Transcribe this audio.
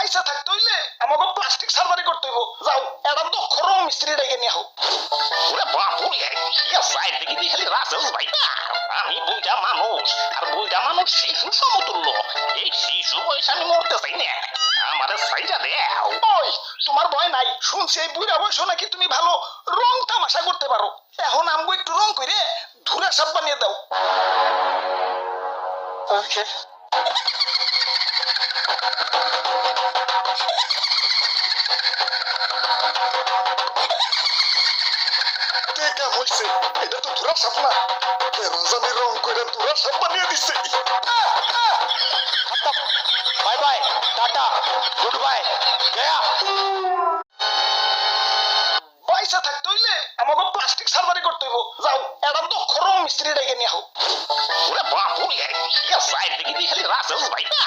পয়সা থাকতে হইলে আমাকে প্লাস্টিক সার্জারি করতে হইব। যাও এটা দক্ষ রং মিস্ত্রি ডেকে নিয়ে আও। ওরে বাপুরে ইয়া সাইড দেখি তুই খালি রাসেলস ভাই না। আমি বুইটা মানুষ আর বুইটা মানুষ শিশু সমতুল্য। এই শিশু বয়সে আমি মরতে চাই না। আমারে সাইডা দেও। ওই তোমার ভয় নাই, শুনছি এই বুড়া বয়স নাকি তুমি ভালো রং তামাশা করতে পারো। এখন আমগো একটু রং করে ধুরা সাপ বানিয়ে দাও। ওকে কেমন হইছে? এটা তো ধুরা সাপ না, রাজানি রং করে ধুরা সাপ বানিয়ে দিচ্ছে। Bye bye tata good bye Gaya. পয়সা থাকতে হইলে আমাকে প্লাস্টিক সার্জারি করতে হইব। যাও এটা দক্ষ রং মিস্ত্রি ডেকে নিয়ে আও। ওরে বাপুরে ইয়া সাইড দেখি তুই খালি রাসেলস ভাই না।